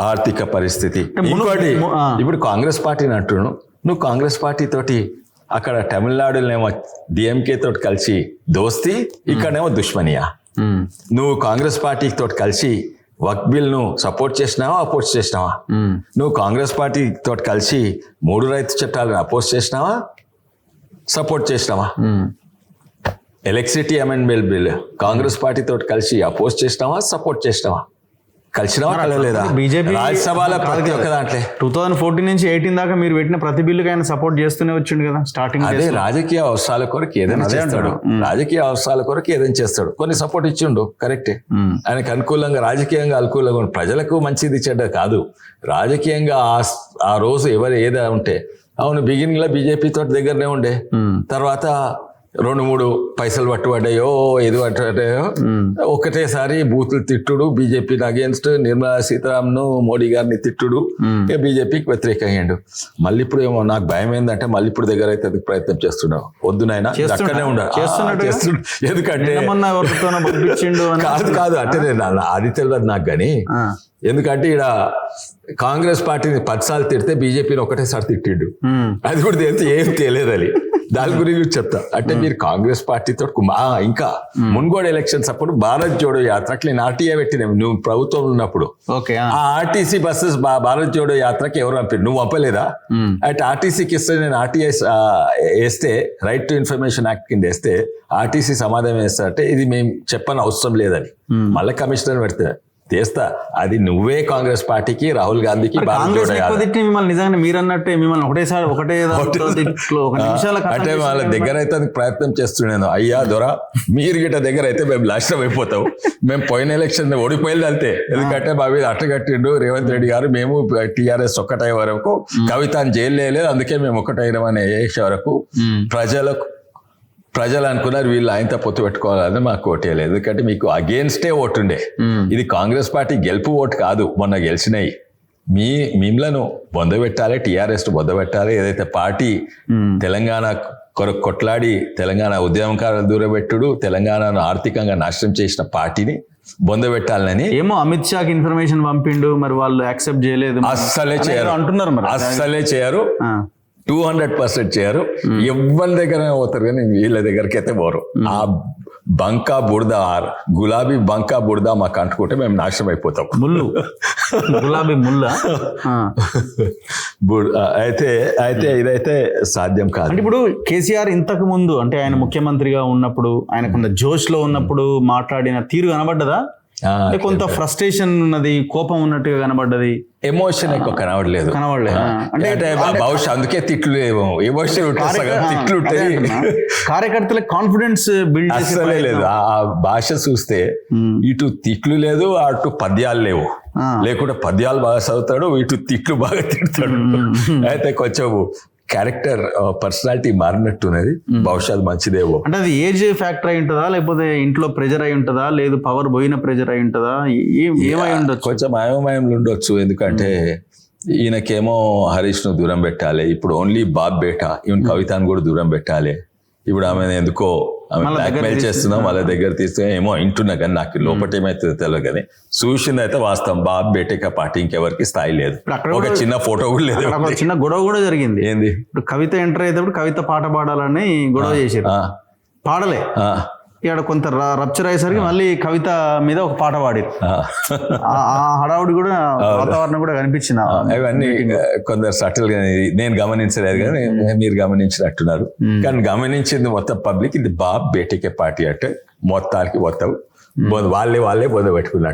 ఆర్థిక పరిస్థితి. ఇంకోటి ఇప్పుడు కాంగ్రెస్ పార్టీని అంటున్నాను, నువ్వు కాంగ్రెస్ పార్టీ తోటి అక్కడ తమిళనాడులోనేమో డిఎంకే తోటి కలిసి దోస్తి, ఇక్కడనేమో దుష్మనియా. నువ్వు కాంగ్రెస్ పార్టీ తోటి కలిసి వక్ బిల్ ను సపోర్ట్ చేసినావా, అపోజ్ చేసినావా? నువ్వు కాంగ్రెస్ పార్టీ తోటి కలిసి 3 రైతు చట్టాలను అపోజ్ చేసినావా, సపోర్ట్ చేసినావా? Electricity amendment bill Congress party తోటి కలిసి అపోజ్ చేసినావా, సపోర్ట్ చేసినావా? కలిసినావా కలలేదా? బీజేపీ రాజ్యసభలో ప్రతి ఒక్క దాంట్లో 2014 నుంచి 18 దాకా మీరు పెట్టిన ప్రతి బిల్లుకి ఆయన సపోర్ట్ చేస్తూనే వచ్చిండు కదా స్టార్టింగ్. అదే రాజకీయ అవసరాల కొరకు ఏదైనా చేస్తాడు, రాజకీయ అవసరాల కొరకు ఏదైనా చేస్తాడు. కొన్ని సపోర్ట్ ఇచ్చిండు, కరెక్టే. ఆయనకు అనుకూలంగా, రాజకీయంగా అనుకూలంగా, ప్రజలకు మంచిది చెడ్డ కాదు, రాజకీయంగా ఆ రోజు ఎవరు ఏదో ఉంటే. అవును, బిగినింగ్ లో బీజేపీ తోటి దగ్గరనే ఉండే, తర్వాత 2-3 పైసలు పట్టుబడ్డాయో ఏది పట్టుబడ్డాయో ఒకటేసారి బూతులు తిట్టుడు, బీజేపీని అగేన్స్ట్, నిర్మలా సీతారామన్ మోడీ గారిని తిట్టుడు, ఇక బీజేపీకి వ్యతిరేకంగా. మళ్ళీ ఇప్పుడు ఏమో నాకు భయం ఏంటంటే మళ్ళీ ఇప్పుడు దగ్గర అయితే అది ప్రయత్నం చేస్తున్నావు. వద్దు నాయన, అక్కడనే ఉండాలి. ఎందుకంటే కాదు అంటే అది తెలియదు నాకు, కానీ ఎందుకంటే ఇక్కడ కాంగ్రెస్ పార్టీని 10 సార్లు తిడితే బీజేపీని ఒకటేసారి తిట్టిండు. అది కూడా తెలిస్తే ఏం తెలియదు. అది దాని గురించి చెప్తా. అంటే మీరు కాంగ్రెస్ పార్టీతో ఇంకా మున్గోడు ఎలక్షన్స్ అప్పుడు భారత్ జోడో యాత్రకి నేను ఆర్టీఏ పెట్టిన, నువ్వు ప్రభుత్వం ఉన్నప్పుడు. ఆ ఆర్టీసీ బస్సెస్ భారత్ జోడో యాత్రకి ఎవరు పంపారు? నువ్వు పంపలేదా? అంటే ఆర్టీసీకి ఇస్తే నేను ఆర్టీఐ వేస్తే, రైట్ టు ఇన్ఫర్మేషన్ యాక్ట్ కింద వేస్తే ఆర్టీసీ సమాధానం వేస్తా అంటే ఇది మేము చెప్పని అవసరం లేదని మళ్ళీ కమిషనర్ పెడితే చేస్తా. అది నువ్వే కాంగ్రెస్ పార్టీకి, రాహుల్ గాంధీకి మిమ్మల్ని నిజంగా మీరు అన్నట్టే మిమ్మల్ని ఒకటే అంటే వాళ్ళ దగ్గర అయితే ప్రయత్నం చేస్తున్నాను. అయ్యా దొర, మీరు గిట్ట దగ్గర అయితే మేము నాశనం అయిపోతాం. మేము పోయిన ఎలక్షన్ ఓడిపోయింది అంతే. ఎందుకంటే మా మీద అట్టగట్టిండు రేవంత్ రెడ్డి గారు. మేము టీఆర్ఎస్ ఒక్కటయ్యే వరకు కవితను జైలు లేదు, అందుకే మేము ఒక్కటైనామని వేసే వరకు ప్రజలు అనుకున్నారు వీళ్ళు ఆయనతో పొత్తు పెట్టుకోవాలని మాకు ఓటేయలేదు. ఎందుకంటే మీకు అగేన్స్టే ఓటుండే. ఇది కాంగ్రెస్ పార్టీ గెలుపు ఓటు కాదు, మొన్న గెలిచినాయి. మిమ్మలను బొందబెట్టాలి, టీఆర్ఎస్ బొందబెట్టాలి. ఏదైతే పార్టీ తెలంగాణ కొరకు కొట్లాడి తెలంగాణ ఉద్యమకారులు దూరబెట్టుడు, తెలంగాణను ఆర్థికంగా నాశనం చేసిన పార్టీని బొందబెట్టాలని. ఏమో అమిత్ షాకి ఇన్ఫర్మేషన్ పంపిండు, మరి వాళ్ళు యాక్సెప్ట్ చేయలేదు, అస్సలే చేయరు అంటున్నారు. మరి అస్సలే చేయరు, 200% చేయరు. ఎవరి దగ్గర పోతారు కానీ వీళ్ళ దగ్గరికి అయితే పోరు. ఆ బంకా బురద, గులాబీ బంకా బురద మాకు అంటుకుంటే మేము నాశనం అయిపోతాం. ముళ్ళు, గులాబీ ముళ్ళ అయితే ఇదైతే సాధ్యం కాదు. అంటే ఇప్పుడు కేసీఆర్ ఇంతకు ముందు, అంటే ఆయన ముఖ్యమంత్రిగా ఉన్నప్పుడు, ఆయన కొంత జోష్ లో ఉన్నప్పుడు మాట్లాడిన తీరు కనబడ్డదా? అంటే కొంత ఫ్రస్ట్రేషన్ ఉన్నది, కోపం ఉన్నట్టుగా కనబడ్డది, ఎమోషన్ ఎక్కువ కనబడలేదు. అంటే బహుశా అందుకే తిట్లు లేవు, ఎమోషన్ తిట్లు ఉంటాయి. కార్యకర్తలకు కాన్ఫిడెన్స్ బిల్డ్ అసలే లేదు. ఆ భాష చూస్తే ఇటు తిట్లు లేదు, అటు పద్యాలు లేవు. లేకుంటే పద్యాలు బాగా చదువుతాడు, ఇటు తిట్లు బాగా తిడతాడు. అయితే కొంచెం క్యారెక్టర్, పర్సనాలిటీ మారినట్టున్నది. బహుశా మంచిదేవో. అంటే అది ఏజ్ ఫ్యాక్టర్ అయి ఉంటుందా, లేకపోతే ఇంట్లో ప్రెజర్ అయి ఉంటుందా, లేదు పవర్ పోయిన ప్రెజర్ అయి ఉంటుందా, ఏమై ఉండొచ్చు? కొంచెం అయోమయంలో ఉండొచ్చు. ఎందుకంటే ఈయనకేమో హరీష్ ను దూరం పెట్టాలి, ఇప్పుడు ఓన్లీ బాబ్ బేటా, ఈవెన్ కవితను కూడా దూరం పెట్టాలి. ఇప్పుడు ఆమె ఎందుకో బ్లాక్మెయిల్ చేస్తున్నాం, వాళ్ళ దగ్గర తీసుకుని ఏమో ఇంటున్నా, కానీ నాకు లోపల ఏమైతుందో తెలియదు. కానీ చూసింది అయితే వాస్తవం, బాబ్ బేటేక పార్టీ ఇంకెవరికి స్థాయి లేదు. ఒక చిన్న ఫోటో కూడా లేదు. చిన్న గొడవ కూడా జరిగింది. ఏంది? ఇప్పుడు కవిత ఎంటర్ అయ్యేటప్పుడు కవిత పాట పాడాలని గొడవ చేసారు, పాడలే. ఇక్కడ కొంత రప్చర్ అయ్యేసరికి మళ్ళీ కవిత మీద ఒక పాట పాడారు. ఆ హడావుడి కూడా, వాతావరణం కూడా కనిపించింది. అవన్నీ కొందరు సటిల్ గా నేను గమనించలేదు, కానీ మీరు గమనించినట్టున్నారు. కానీ గమనించింది మొత్తం పబ్లిక్, ఇది బాబ్ బేటికే పార్టీ అంటే మొత్తానికి మొత్తం వాళ్ళే బొంద పెట్టుకున్నట్టు.